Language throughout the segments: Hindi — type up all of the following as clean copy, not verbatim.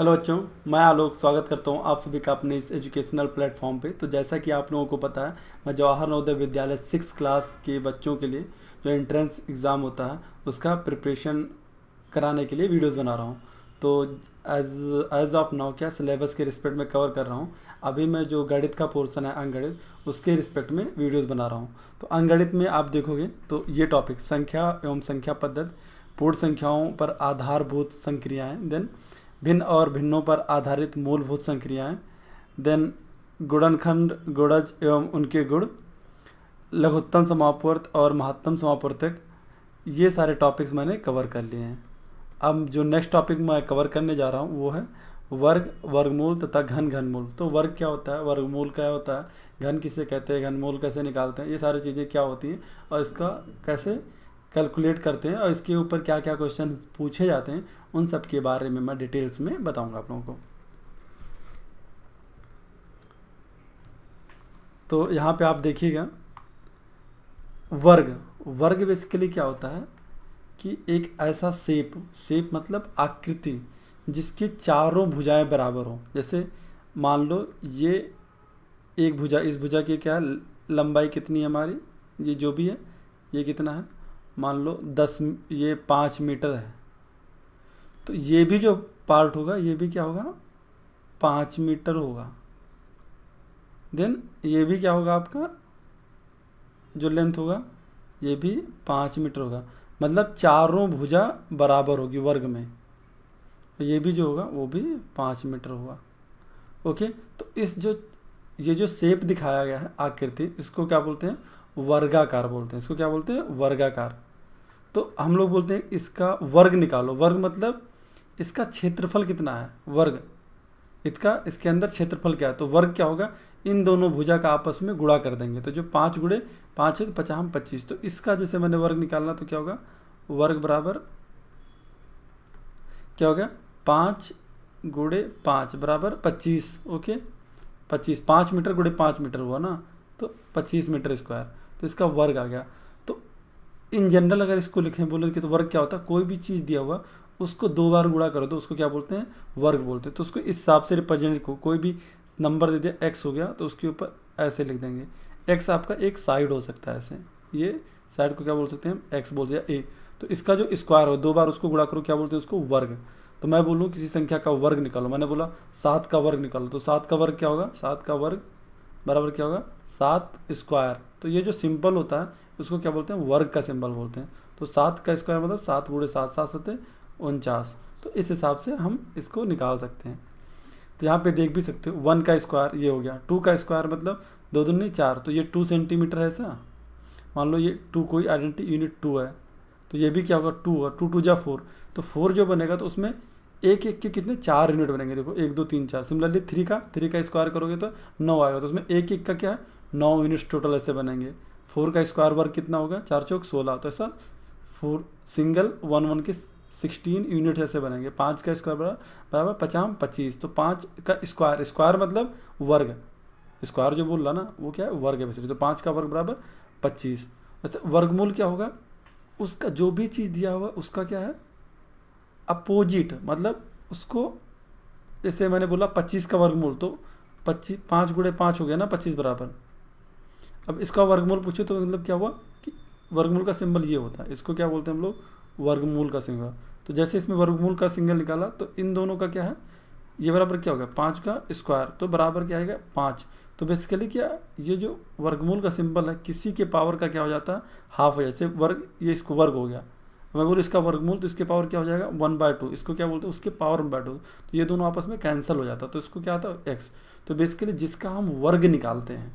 हेलो बच्चों, मैं आलोक स्वागत करता हूं आप सभी का अपने इस एजुकेशनल प्लेटफॉर्म पे। तो जैसा कि आप लोगों को पता है, मैं जवाहर नवोदय विद्यालय 6 क्लास के बच्चों के लिए जो एंट्रेंस एग्ज़ाम होता है उसका प्रिपरेशन कराने के लिए वीडियोस बना रहा हूं। तो एज एज ऑफ नाउ क्या सिलेबस के रिस्पेक्ट में कवर कर रहा हूं। अभी मैं जो गणित का पोर्शन है अंकगणित, उसके रिस्पेक्ट में वीडियोस बना रहा हूं। तो अंकगणित में आप देखोगे तो ये टॉपिक संख्या एवं संख्या पद्धति, पूर्ण संख्याओं पर आधारभूत संक्रियाएं, देन भिन्न और भिन्नों पर आधारित मूलभूत संक्रियाएं, देन गुणनखंड, गुणज एवं उनके गुण, लघुत्तम समापवर्त और महत्तम समापवर्तक, ये सारे टॉपिक्स मैंने कवर कर लिए हैं। अब जो नेक्स्ट टॉपिक मैं कवर करने जा रहा हूँ वो है वर्ग, वर्गमूल तथा घन, घनमूल। तो वर्ग क्या होता है, वर्गमूल क्या होता है, घन किसे कहते हैं, घनमूल कैसे निकालते हैं, ये सारी चीज़ें क्या होती हैं और इसका कैसे कैलकुलेट करते हैं और इसके ऊपर क्या क्या क्वेश्चन पूछे जाते हैं, उन सब के बारे में मैं डिटेल्स में बताऊंगा आप लोगों को। तो यहाँ पे आप देखिएगा, वर्ग, वर्ग बेसिकली क्या होता है कि एक ऐसा शेप मतलब आकृति जिसकी चारों भुजाएं बराबर हों। जैसे मान लो ये एक भुजा, इस भुजा की क्या है, लंबाई कितनी है हमारी, ये जो भी है ये कितना है, मान लो 10, ये 5 मीटर है। तो ये भी जो पार्ट होगा ये भी क्या होगा, 5 मीटर होगा। देन ये भी क्या होगा, आपका जो लेंथ होगा ये भी 5 मीटर होगा। मतलब चारों भुजा बराबर होगी वर्ग में। ये भी जो होगा वो भी 5 मीटर होगा। ओके, तो ये जो शेप दिखाया गया है आकृति, इसको क्या बोलते हैं, वर्गाकार बोलते हैं। इसको क्या बोलते हैं, वर्गाकार। तो हम लोग बोलते हैं इसका वर्ग निकालो। वर्ग मतलब इसका क्षेत्रफल कितना है, वर्ग, इसके अंदर क्षेत्रफल क्या है। तो वर्ग क्या होगा, इन दोनों भुजा का आपस में गुणा कर देंगे। तो जो 5 गुणे 5 है तो 50 25। तो इसका जैसे मैंने वर्ग निकालना, तो क्या होगा, वर्ग बराबर क्या हो गया, 5 गुणे 5 बराबर 25। ओके, 25, 5 मीटर गुणे 5 मीटर हुआ ना, तो 25 मीटर स्क्वायर। तो इसका वर्ग आ गया। तो इन जनरल अगर इसको लिखें बोले कि तो वर्ग क्या होता है, कोई भी चीज़ दिया हुआ उसको 2 बार गुणा करो तो उसको क्या बोलते हैं, वर्ग बोलते हैं। तो उसको इस हिसाब से रिप्रेजेंट को, कोई भी नंबर दे दिया x हो गया तो उसके ऊपर ऐसे लिख देंगे। x आपका एक साइड हो सकता है ऐसे, ये साइड को क्या बोल सकते हैं, x बोल दिया a। तो इसका जो स्क्वायर हो 2 बार उसको गुणा करो, क्या बोलते हैं उसको, वर्ग। तो मैं बोलूँ किसी संख्या का वर्ग निकालो, मैंने बोला 7 का वर्ग निकालो, तो 7 का वर्ग क्या होगा, 7 का वर्ग बराबर क्या होगा, 7 स्क्वायर। तो ये जो सिंबल होता है उसको क्या बोलते हैं, वर्ग का सिंबल बोलते हैं। तो 7 का स्क्वायर मतलब 7 गुणे 7, 7 7 49। तो इस हिसाब से हम इसको निकाल सकते हैं। तो यहाँ पे देख भी सकते हो 1 का स्क्वायर ये हो गया, 2 का स्क्वायर मतलब 2 दूनी 4, तो ये 2 सेंटीमीटर है ऐसा। मान लो ये 2 कोई आइडेंटिटी यूनिट 2 है, तो ये भी क्या होगा, 2 होगा, 2 2 जा 4। तो 4 जो बनेगा तो उसमें एक एक के कितने 4 यूनिट बनेंगे। देखो 1 2 3 4। सिमिलरली 3 का स्क्वायर करोगे तो 9 आएगा, तो उसमें एक एक का क्या है, 9 यूनिट्स टोटल ऐसे बनेंगे। 4 का स्क्वायर वर्ग कितना होगा, 4 चौक 16। तो ऐसा 4 सिंगल 1 1 के 16 यूनिट ऐसे बनेंगे। 5 का स्क्वायर बराबर 50 25। तो 5 का स्क्वायर, स्क्वायर मतलब वर्ग, स्क्वायर जो बोल रहा ना वो क्या है, वर्ग है बेसिकली। तो 5 का वर्ग बराबर 25। वैसे वर्गमूल क्या होगा, उसका जो भी चीज़ दिया हुआ उसका क्या है, अपोजिट। मतलब उसको, जैसे मैंने बोला 25 का वर्गमूल, तो 25 5 गुणे 5 हो गया ना 25 बराबर। अब इसका वर्गमूल पूछो तो मतलब क्या हुआ कि वर्गमूल का सिंबल ये होता है, इसको क्या बोलते हैं हम लोग, वर्गमूल का सिंबल। तो जैसे इसमें वर्गमूल का सिंबल निकाला तो इन दोनों का क्या है, ये बराबर क्या होगा, 5 का स्क्वायर, तो बराबर क्या आएगा 5। तो बेसिकली क्या, ये जो वर्गमूल का सिंबल है किसी के पावर का क्या हो जाता है, हाफ हो। जैसे वर्ग, ये इसको वर्ग हो गया, मैं बोलूँ इसका वर्गमूल, तो इसके पावर क्या हो जाएगा 1/2। इसको क्या बोलते हैं, उसके पावर 1/2। तो ये दोनों आपस में कैंसिल हो जाता है, तो इसको क्या आता है, x। तो बेसिकली जिसका हम वर्ग निकालते हैं,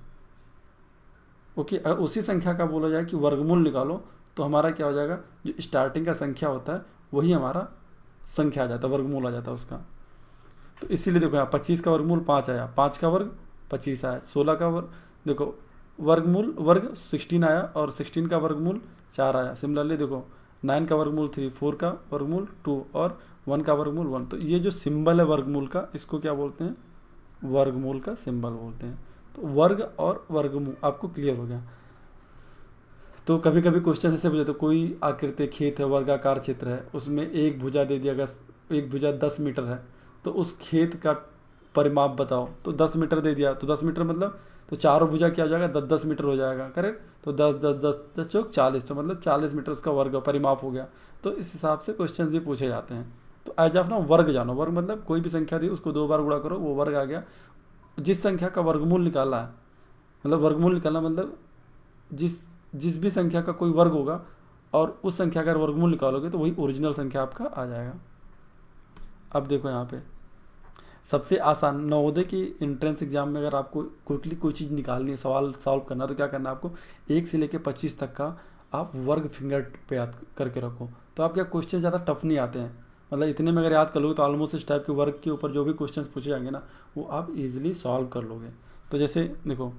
ओके, अगर उसी संख्या का बोला जाए कि वर्गमूल निकालो, तो हमारा क्या हो जाएगा, जो स्टार्टिंग का संख्या होता है वही हमारा संख्या आ जाता है, वर्गमूल आ जाता है उसका। तो इसीलिए देखो यहाँ 25 का वर्गमूल 5 आया, 5 का वर्ग 25 आया, 16 का वर्ग, देखो वर्गमूल वर्ग 16 आया और 16 का वर्गमूल 4 आया। सिमिलरली देखो 9 का वर्गमूल 3, 4 का वर्गमूल 2 और 1 का वर्गमूल 1। तो ये जो सिंबल है वर्गमूल का, इसको क्या बोलते हैं, वर्गमूल का सिंबल बोलते हैं। तो वर्ग और वर्गमूल आपको क्लियर हो गया। तो कभी कभी क्वेश्चन ऐसे पूछे, तो कोई आकृति खेत है, वर्गाकार क्षेत्र है, उसमें एक भुजा दे दिया गया, एक भुजा 10 मीटर है, तो उस खेत का परिमाप बताओ, तो 10 मीटर दे दिया, तो 10 मीटर मतलब तो चारों भुजा क्या हो जाएगा, 10-10 मीटर हो जाएगा, करेक्ट। तो 10-10-10 चौक 40, तो मतलब 40 मीटर उसका वर्ग परिमाप हो गया। तो इस हिसाब से क्वेश्चन भी पूछे जाते हैं। तो एज ऑफ ना वर्ग जानो, वर्ग मतलब कोई भी संख्या दी उसको 2 बार गुणा करो, वो वर्ग आ गया। जिस संख्या का वर्गमूल निकाला है, मतलब वर्गमूल निकालना मतलब जिस भी संख्या का कोई वर्ग होगा और उस संख्या का वर्गमूल निकालोगे तो वही ओरिजिनल संख्या आपका आ जाएगा। अब देखो यहाँ पे सबसे आसान नवोदय की एंट्रेंस एग्जाम में अगर आपको क्विकली कोई चीज़ निकालनी है, सवाल सॉल्व करना है, तो क्या करना है आपको, 1 से लेकर 25 तक का आप वर्ग फिंगर पे याद करके रखो। तो आपके क्वेश्चन ज़्यादा टफ नहीं आते हैं, मतलब इतने में अगर याद कर लोगे तो ऑलमोस्ट इस टाइप के वर्ग के ऊपर जो भी क्वेश्चन पूछे जाएंगे ना वो आप इजीली सॉल्व कर लोगे। तो जैसे देखो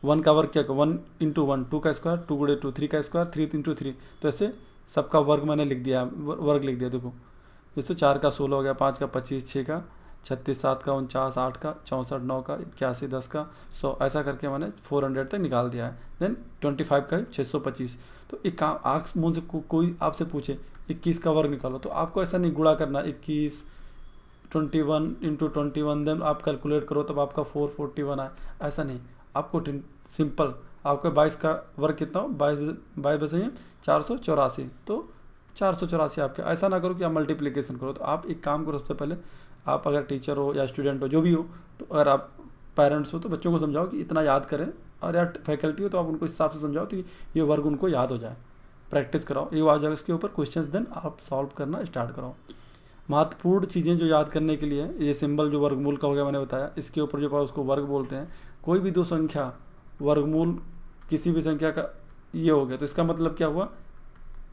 1 का वर्ग क्या, 1 इंटू 1 2 का स्क्वायर, 2 गुणे 2 3 का स्क्वायर, 3 इंटू 3, तो ऐसे सबका वर्ग मैंने लिख दिया, वर्ग लिख दिया। देखो जैसे 4 का 16 हो गया, 5 का 25, 6 का 36, 7 का 49, 8 का 64, 9 का 81, 10 का 100, ऐसा करके मैंने 400 तक निकाल दिया है। देन 25 का 625। तो एक काम आँख मुँह से कोई आपसे पूछे 21 का वर्ग निकालो, तो आपको ऐसा नहीं गुणा करना 21 21 इंटू 21, देन आप कैलकुलेट करो तब आपका 441 आए, ऐसा नहीं। आपको सिंपल आपका 22 का वर्ग कितना हो, 22 बचे 484, तो 484 आपके, ऐसा ना करो कि आप मल्टीप्लिकेशन करो। तो आप एक काम करो, सबसे पहले आप अगर टीचर हो या स्टूडेंट हो जो भी हो, तो अगर आप पेरेंट्स हो तो बच्चों को समझाओ कि इतना याद करें, और या फैकल्टी हो तो आप उनको इस हिसाब से समझाओ तो ये वर्ग उनको याद हो जाए, प्रैक्टिस कराओ, ये आ जाएगा उसके ऊपर क्वेश्चंस, देन आप सॉल्व करना स्टार्ट कराओ। महत्वपूर्ण चीज़ें जो याद करने के लिए, ये सिंबल जो वर्गमूल का हो गया मैंने बताया, इसके ऊपर जो उसको वर्ग बोलते हैं। कोई भी दो संख्या वर्गमूल किसी भी संख्या का ये हो गया तो इसका मतलब क्या हुआ,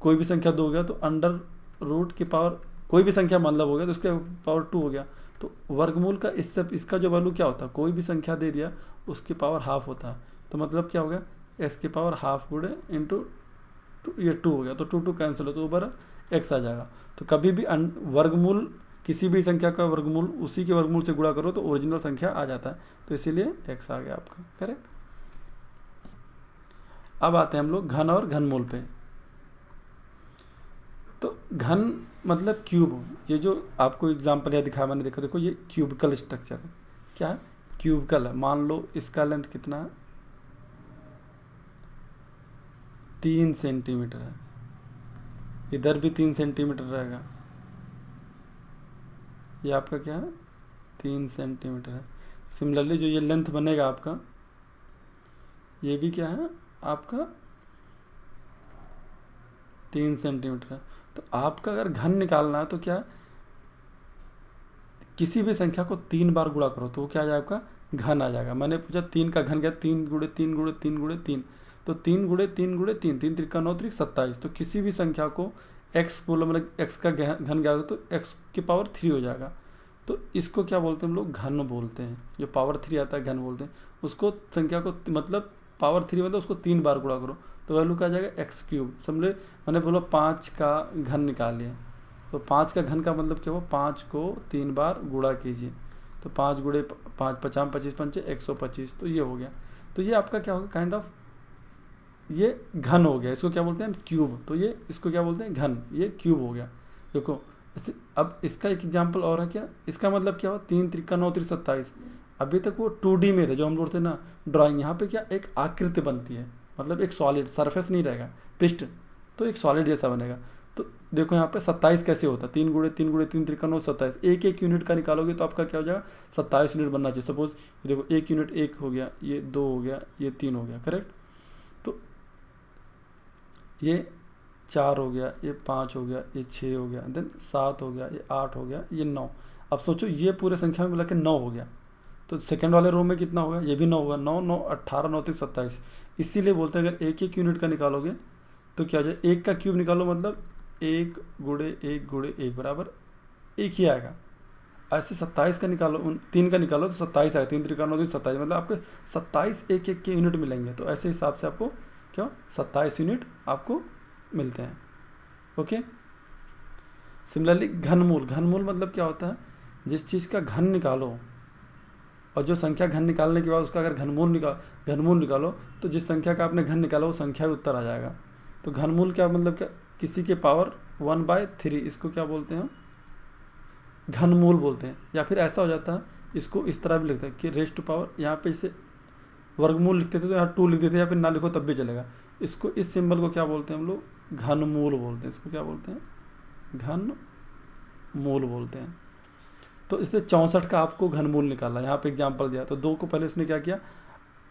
कोई भी संख्या 2 हो गया तो अंडर रूट की पावर, कोई भी संख्या मतलब हो गया तो उसका पावर 2 हो गया। तो वर्गमूल का इससे इसका जो वैल्यू क्या होता है, कोई भी संख्या दे दिया उसकी पावर हाफ होता है। तो मतलब क्या हो गया, एस की पावर हाफ गुणे इंटू ये 2 हो गया, तो 2 कैंसिल हो तो ऊपर एक्स आ जाएगा। तो कभी भी वर्गमूल किसी भी संख्या का वर्गमूल उसी के वर्गमूल से गुणा करो तो ओरिजिनल संख्या आ जाता है, तो इसीलिए एक्स आ गया आपका, करेक्ट। अब आते हैं हम लोग घन और घनमूल पे। तो घन मतलब क्यूब, ये जो आपको एग्जांपल यह दिखाया मैंने, देखो ये क्यूबिकल स्ट्रक्चर है। क्या है, क्यूबिकल है। मान लो इसका लेंथ कितना है, 3 सेंटीमीटर है, इधर भी 3 सेंटीमीटर रहेगा, ये आपका क्या है 3 सेंटीमीटर है। सिमिलरली जो ये लेंथ बनेगा आपका, ये भी क्या है आपका 3 सेंटीमीटर है। तो आपका अगर घन निकालना है तो क्या है, किसी भी संख्या को 3 बार गुणा करो तो वो क्या आ जाएगा, आपका घन आ जाएगा। मैंने पूछा 3 का घन क्या, 3 गुणे 3 गुणे 3 गुणे 3, तो 3 गुणे 3 गुणे 3, 3 त्रिका 9 त्रिक 27। तो किसी भी संख्या को x बोलो, मतलब x का घन क्या होगा तो x की पावर 3 हो जाएगा। तो इसको क्या बोलते हैं हम लोग, घन बोलते हैं। जो पावर 3 आता है घन बोलते हैं उसको। संख्या को मतलब पावर 3 मतलब उसको 3 बार गुणा करो तो वैल्यू क्या आ जाएगा x क्यूब। समझे, मैंने बोला 5 का घन निकालिए, तो 5 का घन का मतलब क्या हुआ, 5 को 3 बार गुणा कीजिए, तो 5 गुणे 5 50 25 पंचे 125, तो ये हो गया। तो ये आपका क्या होगा, काइंड ऑफ ये घन हो गया। इसको क्या बोलते हैं, क्यूब। तो ये इसको क्या बोलते हैं, घन, ये क्यूब हो गया। देखो अब इसका एक एग्जाम्पल और है, क्या इसका मतलब क्या हो, 3 त्रिका 9 त्रिक 27। अभी तक वो 2D में थे जो हम लोग थे ना ड्राइंग, यहाँ पे क्या एक आकृति बनती है, मतलब एक सॉलिड सरफेस नहीं रहेगा, पृष्ठ, तो एक सॉलिड जैसा बनेगा। तो देखो यहाँ पे 27 कैसे होता है, 3 गुणे 3 गुणे 3 त्रिका 9 27, एक एक यूनिट का निकालोगे तो आपका क्या हो जाएगा, 27 यूनिट बनना चाहिए। सपोज देखो 1 यूनिट 1 हो गया, ये 2 हो गया, ये 3 हो गया, करेक्ट। तो ये 4 हो गया, ये 5 हो गया, ये 6 हो गया, देन 7 हो गया, ये 8 हो गया, ये 9। अब सोचो ये पूरे संख्या में मिला के 9 हो गया, तो सेकंड वाले रो में कितना होगा, ये भी 9 होगा, 9 9 18 9 3 27। इसीलिए बोलते हैं अगर एक एक यूनिट का निकालोगे तो क्या हो जाए, 1 का क्यूब निकालो मतलब 1 गुणे 1 गुणे 1 बराबर 1 ही आएगा। ऐसे 27 का निकालो, 3 का निकालो तो 27 आएगा, 3 त्रिका 9 3 27, मतलब आपके 27 एक एक के यूनिट मिलेंगे। तो ऐसे हिसाब से आपको क्या 27 यूनिट आपको मिलते हैं, ओके। सिमिलरली घनमूल, घनमूल मतलब क्या होता है, जिस चीज़ का घन निकालो और जो संख्या घन निकालने के बाद उसका अगर घनमूल निकालो तो जिस संख्या का आपने घन निकाला वो संख्या ही उत्तर आ जाएगा। तो घनमूल क्या मतलब, क्या किसी के पावर 1/3, इसको क्या बोलते हैं, घनमूल बोलते हैं। या फिर ऐसा हो जाता है, इसको इस तरह भी लिखते हैं कि रेस्ट टू पावर, यहाँ पे इसे वर्गमूल लिखते थे तो यहाँ 2 लिख देते, या फिर ना लिखो तब भी चलेगा। इसको, इस सिंबल को क्या बोलते हैं हम लोग? घनमूल बोलते हैं। इसको क्या बोलते हैं? घनमूल बोलते हैं। तो इससे 64 का आपको घनमूल निकाला, यहाँ पे एग्जाम्पल दिया। तो 2 को पहले इसने क्या किया?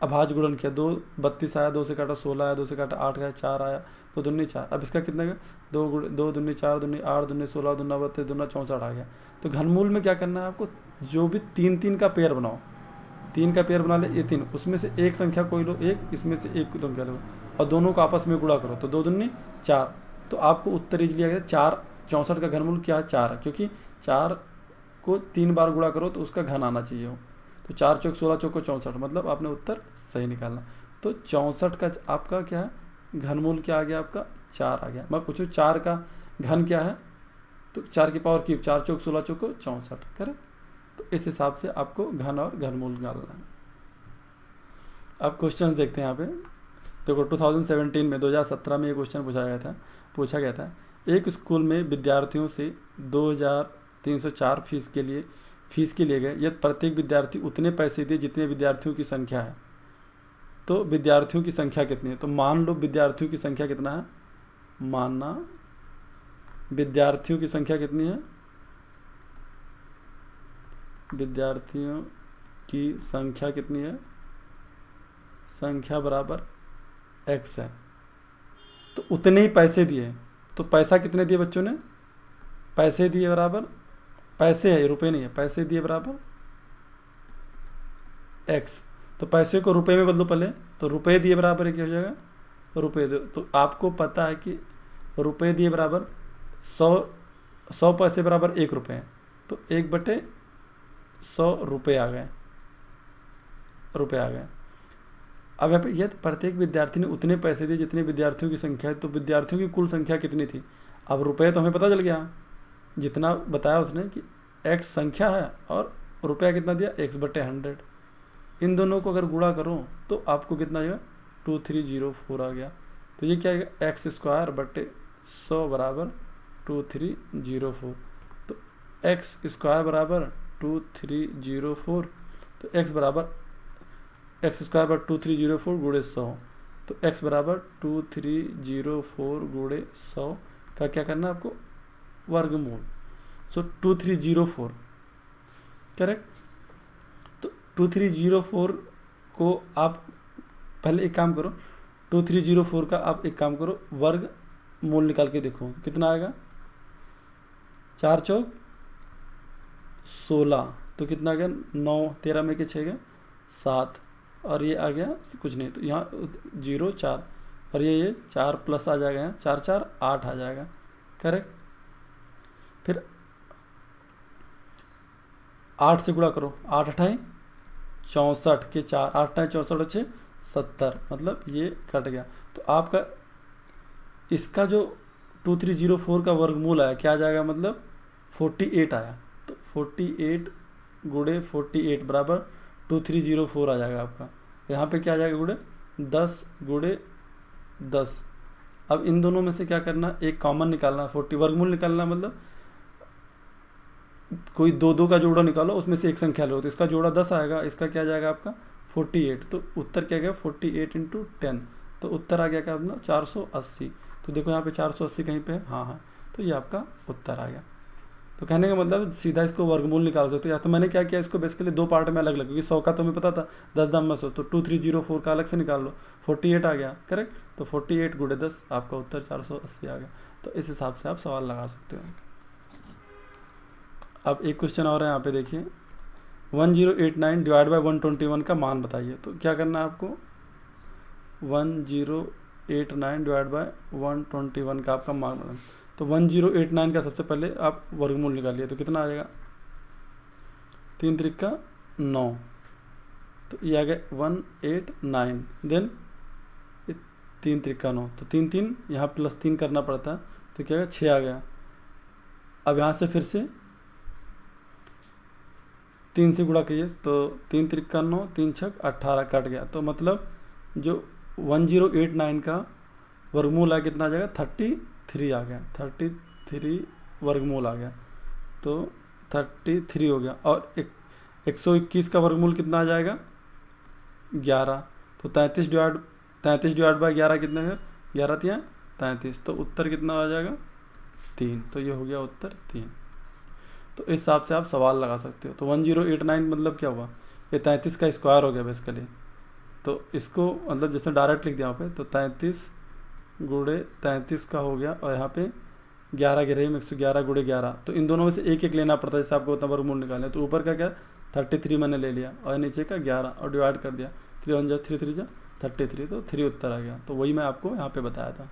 अभाज्य गुणन किया। 2 32 आया, 2 से काटा 16 आया, 2 से काटा 8 आया, 4 आया, 2 दूनी 4। अब इसका कितना गया? 2 दूनी 4 दूनी 8 दूनी 16 दूना 32 दूना 64 आ गया। तो घनमूल में क्या करना है आपको? जो भी 3 का पेयर बनाओ, 3 का पेयर बना ले, ये 3, उसमें से एक संख्या कोई लो, एक, इसमें से एक संख्या लो, और दोनों को आपस में गुणा करो। तो 2 दूनी 4, तो आपको उत्तर इजली आ गया 4। 64 का घनमूल क्या है? 4 है, क्योंकि 4 को 3 बार गुणा करो तो उसका घन आना चाहिए हो। तो 4 चौक 16, चौक को 64, मतलब आपने उत्तर सही निकाला। तो 64 का आपका क्या है? घनमूल क्या आ गया आपका? 4 आ गया। मैं पूछूँ 4 का घन क्या है? तो 4 की पावर क्यूब, 4 चौक 16, चौक को 64, करेक्ट। तो इस हिसाब से आपको घन और घनमूल निकालना है। अब क्वेश्चन देखते हैं यहाँ पे। देखो 2017 में 2017 में ये क्वेश्चन पूछा गया था। एक स्कूल में विद्यार्थियों से 2304 फीस के लिए गए, यदि प्रत्येक विद्यार्थी उतने पैसे दिए जितने विद्यार्थियों की संख्या है, तो विद्यार्थियों की संख्या कितनी है? तो मान लो विद्यार्थियों की संख्या कितना है? मानना विद्यार्थियों की संख्या कितनी है? विद्यार्थियों की संख्या कितनी है? संख्या बराबर x है। तो उतने ही पैसे दिए, तो पैसा कितने दिए बच्चों ने? पैसे दिए बराबर, पैसे है, रुपए नहीं है, पैसे दिए बराबर x। तो पैसे को रुपए में बदलो पहले, तो रुपए दिए बराबर क्या हो जाएगा? रुपए दो। तो आपको पता है कि रुपए दिए बराबर 100 पैसे बराबर 1 रुपये है। तो 1/100 रुपये आ गए। अब यहाँ पे यदि प्रत्येक विद्यार्थी ने उतने पैसे दिए जितने विद्यार्थियों की संख्या है, तो विद्यार्थियों की कुल संख्या कितनी थी? अब रुपये तो हमें पता चल गया, जितना बताया उसने कि x संख्या है, और रुपया कितना दिया? x/100। इन दोनों को अगर गुणा करो तो आपको कितना आएगा? 2304 आ गया। तो ये क्या आएगा? x² बराबर 2304। तो x² बराबर 2304, तो x बराबर x² बराबर 2304 गुणे 100। तो x बराबर 2304 गुणे 100 का क्या करना है आपको? वर्गमूल। सो 2304, करेक्ट। तो 2304 को आप पहले एक काम करो, 2304 का आप एक काम करो, वर्ग मूल निकाल के देखो कितना आएगा। 4 चौक 16, तो कितना आ गया? 9, 13 में के 6 गए 7, और ये आ गया कुछ नहीं, तो यहाँ 0 4, और ये 4 प्लस आ जाएगा, 4 4 8 आ जाएगा, करेक्ट। फिर 8 से गुणा करो, 8 8 64 के 4, 8 8 64 6 70, मतलब ये कट गया। तो आपका इसका जो 2304 का वर्गमूल आया क्या आ जाएगा? मतलब 48 आया। तो 48 गुणे 48 बराबर 2304 आ जाएगा आपका। यहाँ पे क्या आ जाएगा? गुणे 10 गुणे 10। अब इन दोनों में से क्या करना? एक कॉमन निकालना, 40 वर्गमूल निकालना, मतलब कोई 2 का जोड़ा निकालो, उसमें से एक संख्या लो, तो इसका जोड़ा 10 आएगा, इसका क्या जाएगा आपका? 48। तो उत्तर क्या गया? 48 × 10, तो उत्तर आ गया क्या अपना? 480। तो देखो यहाँ पे 480 कहीं पे है, हाँ, तो ये आपका उत्तर आ गया। तो कहने का मतलब सीधा इसको वर्गमूल निकाल सकते हो। या तो मैंने क्या किया, इसको बेसिकली 2 पार्ट में अलग अलग, क्योंकि 100 का तो हमें पता था 10 दाम में 100, तो 2304 का अलग से निकाल लो, 48 आ गया, करेक्ट। तो 48 गुणे 10 आपका उत्तर 480 आ गया। तो इस हिसाब से आप सवाल लगा सकते हो। अब एक क्वेश्चन और है यहाँ पे, देखिए 1089 डिवाइड बाई 121 का मान बताइए। तो क्या करना है आपको? 1089 डिवाइड बाई 121 का आपका मान बनाना। तो 1089 का सबसे पहले आप वर्गमूल निकालिए, तो कितना आ जाएगा? 3 त्रिक 9, तो ये आ गया 189। देन 3 त्रिक 9, तो 3 3 यहाँ +3 करना पड़ता है, तो क्या 6 आ गया। अब यहाँ से फिर से 3 से गुणा कीजिए, तो 3 त्रिक 9, 3 छक 18 कट गया। तो मतलब जो 1089 का वर्गमूल है कितना आ जाएगा? 33 आ गया, 33 वर्गमूल आ गया। तो 33 हो गया। और 121 का वर्गमूल कितना आ जाएगा 11। तो 33 डिवाइड बाई 11 कितना है 11 तिया 33। तो उत्तर कितना आ जाएगा 3। तो ये हो गया उत्तर 3। तो इस हिसाब से आप सवाल लगा सकते हो। तो 1089 मतलब क्या हुआ, ये 33 का स्क्वायर हो गया बेसिकली। तो इसको मतलब जैसे डायरेक्ट लिख दिया यहाँ पे, तो 33 गुणे 33 का हो गया, और यहाँ पे 11 गिरे में 111 गुणे 11। तो इन दोनों में से एक एक लेना पड़ता है जैसे आपको उतना वर्गमूल निकालना है। तो ऊपर का क्या 33 मैंने ले लिया, और नीचे का 11 और डिवाइड कर दिया। 3 1 जा 3 3 जा 33, तो 3 उत्तर आ गया। तो वही मैं आपको यहाँ पे बताया था।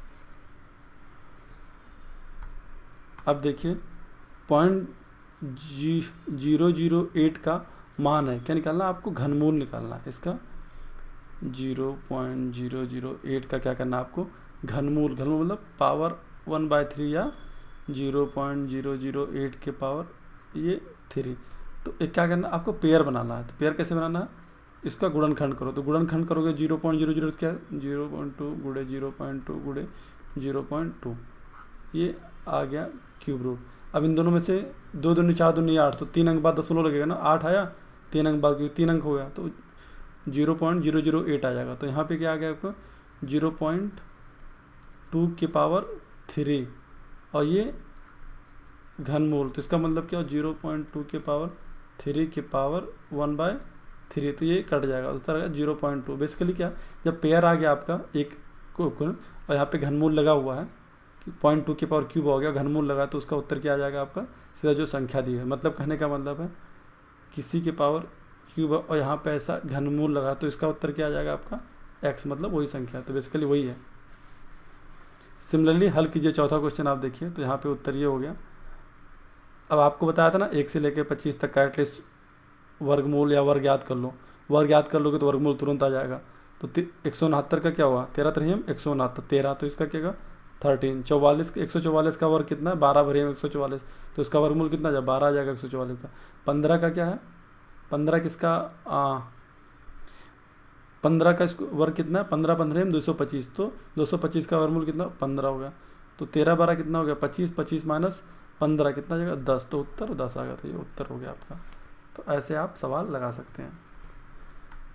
अब देखिए 0.008 का मान है, क्या निकालना है आपको, घनमूल निकालना है इसका। 0.008 का क्या करना है आपको, घनमूल। घनमूल मतलब पावर 1/3 या 0.008 के पावर ये 3। तो एक क्या करना है आपको, पेयर बनाना है। तो पेयर कैसे बनाना है, इसका गुणनखंड करो। तो गुणनखंड करोगे 0.00 क्या 0.2 गुणे 0.2 गुणे 0.2, ये आ गया क्यूब रूट। अब इन दोनों में से 2 दूनी 4 दूनी 8, तो 3 अंक बाद दशमलव लगेगा ना, 8 आया 3 अंक बाद, क्योंकि 3 अंक हो गया तो 0.008 आ जाएगा। तो यहाँ पे क्या आ गया आपको 0.2 की पावर 3, और ये घनमूल। तो इसका मतलब क्या 0.2 के पावर 3 की पावर 1/3। तो ये कट जाएगा, उत्तर आ गया 0.2। बेसिकली क्या, जब पेयर आ गया आपका एक को और यहाँ पे घनमूल लगा हुआ है कि 0.2 की पावर क्यूब हो गया, घनमूल लगा, तो उसका उत्तर क्या आ जाएगा आपका, सीधा जो संख्या दी है। मतलब कहने का मतलब है किसी के पावर क्यूब और यहाँ पे ऐसा घनमूल लगा, तो इसका उत्तर क्या आ जाएगा आपका x, मतलब वही संख्या। तो बेसिकली वही है। सिमिलरली हल कीजिए चौथा क्वेश्चन। आप देखिए तो यहाँ पे उत्तर ये हो गया। अब आपको बताया था ना 1 से लेकर 25 तक का एटलीस्ट वर्गमूल या वर्ग याद कर लो। वर्ग याद कर लोगे तो वर्गमूल तुरंत आ जाएगा। तो 169 का क्या हुआ, 13 3 169, 13, तो इसका क्या 13। 44 144 का वर्ग कितना है 12 भरे 144, तो इसका वर्गमूल कितना जाए 12 आ जाएगा 144 का। 15 का क्या है, 15 किसका 15 का वर्ग कितना है 15 15 225, तो 225 का वर्गमूल कितना 15 हो गया। तो 13 12 कितना हो गया 25, 25 माइनस 15 कितना जाएगा 10, तो उत्तर 10 आ गया। तो ये उत्तर हो गया आपका। तो ऐसे आप सवाल लगा सकते हैं।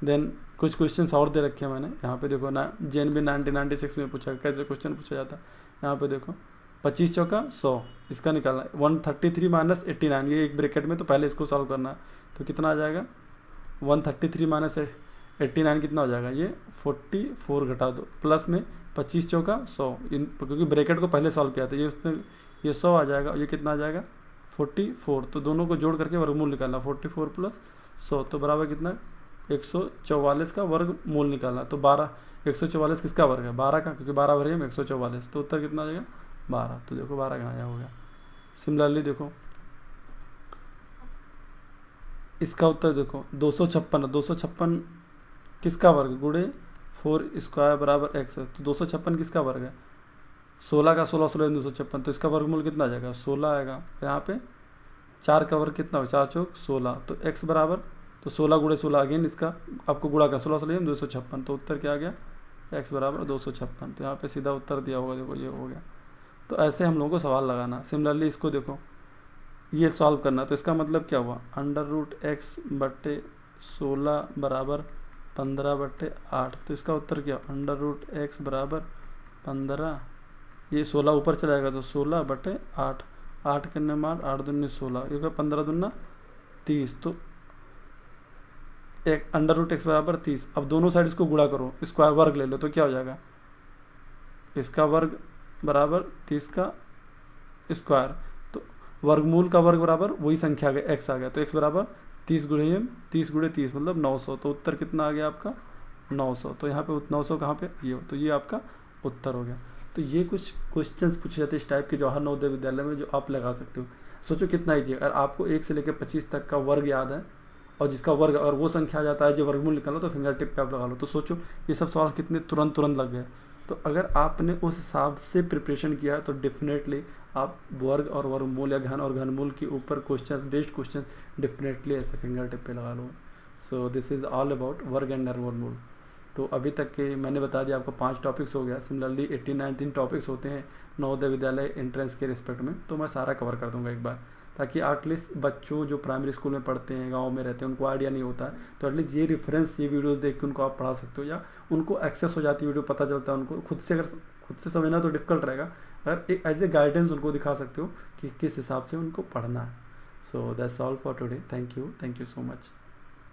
देन कुछ क्वेश्चन और दे रखे हैं मैंने यहाँ पे देखो ना, JNB 1996 में पूछा कैसे क्वेश्चन पूछा जाता है। यहाँ पे देखो 25 चौका 100, इसका निकालना है 133 माइनस 89, ये एक ब्रैकेट में, तो पहले इसको सॉल्व करना है। तो कितना आ जाएगा 133 माइनस 89 कितना हो जाएगा, ये 44 घटा दो, प्लस में 25 चौका 100, क्योंकि ब्रैकेट को पहले सॉल्व किया था, ये उसने ये 100 आ जाएगा, ये कितना आ जाएगा 44। तो दोनों को जोड़ करके वर्गमूल निकालना, 44 प्लस 100 तो बराबर कितना 144 का वर्गमूल निकालना। तो 12 144 किसका वर्ग है 12 का, क्योंकि 12 भरे में 144, तो उत्तर कितना आ जाएगा 12। तो देखो 12 कहाँ आया हो गया। सिमिलरली देखो इसका उत्तर देखो 256 किसका वर्ग गुणे 4 स्क्वायर बराबर x है। तो 256 किसका वर्ग है 16 का 16 16 256, तो इसका वर्गमूल कितना आ जाएगा 16 आएगा। यहाँ पे 4 का वर्ग कितना हो 4 चौक 16, तो x बराबर तो 16 गुणे 16 अगेन इसका आपको गुणा कर 16 16 256, तो उत्तर क्या आ गया x बराबर 256। तो यहाँ पे सीधा उत्तर दिया होगा, देखो ये हो गया। तो ऐसे हम लोगों को सवाल लगाना। सिमिलरली इसको देखो ये सॉल्व करना, तो इसका मतलब क्या हुआ √x बटे 16 बराबर 15/8, तो इसका उत्तर क्या √x बराबर 15, ये 16 ऊपर चला जाएगा तो 16/8, 8 करने में 8 दूनी 16, ये 15 दूना 30, तो एक √x बराबर 30। अब दोनों साइड इसको गुणा करो, स्क्वायर वर्ग ले लो, तो क्या हो जाएगा इसका वर्ग बराबर 30 का स्क्वायर, तो वर्गमूल का वर्ग बराबर वही संख्या आ गया x आ गया। तो x बराबर 30 गुणे 30 मतलब 900, तो उत्तर कितना आ गया आपका 900। तो यहाँ पे 900 कहाँ पे ये, तो ये आपका उत्तर हो गया। तो ये कुछ क्वेश्चंस पूछे जाते हैं इस टाइप के जवाहर नवोदय विद्यालय में, जो आप लगा सकते हो। सोचो कितना ईजी, अगर आपको 1 से लेकर 25 तक का वर्ग याद है और जिसका वर्ग और वो संख्या आ जाता है जो वर्गमूल निकालो, तो फिंगर टिप पे आप लगा लो। तो सोचो ये सब सवाल कितने तुरंत लग गए। तो अगर आपने उस हिसाब से प्रिपरेशन किया तो डेफिनेटली आप वर्ग और वर्गमूल या घन और घनमूल के ऊपर क्वेश्चन बेस्ड क्वेश्चन डेफिनेटली ऐसे फिंगर टिप पे लगा लो। So this is all about वर्ग एंड वर्गमूल। तो अभी तक के मैंने बता दिया आपको 5 टॉपिक्स हो गया। सिमिलरली 18-19 टॉपिक्स होते हैं नवोदय विद्यालय एंट्रेंस के रिस्पेक्ट में, तो मैं सारा कवर कर दूंगा एक बार। ताकि एटलीस्ट बच्चों जो प्राइमरी स्कूल में पढ़ते हैं, गांव में रहते हैं, उनको आइडिया नहीं होता है, तो एटलीस्ट ये रेफरेंस, ये वीडियोस देख के उनको आप पढ़ा सकते हो, या उनको एक्सेस हो जाती है वीडियो, पता चलता है उनको खुद से। अगर खुद से समझना तो डिफिकल्ट रहेगा, अगर एक एज ए गाइडेंस उनको दिखा सकते हो कि किस हिसाब से उनको पढ़ना है। So that's all for today. Thank you so much.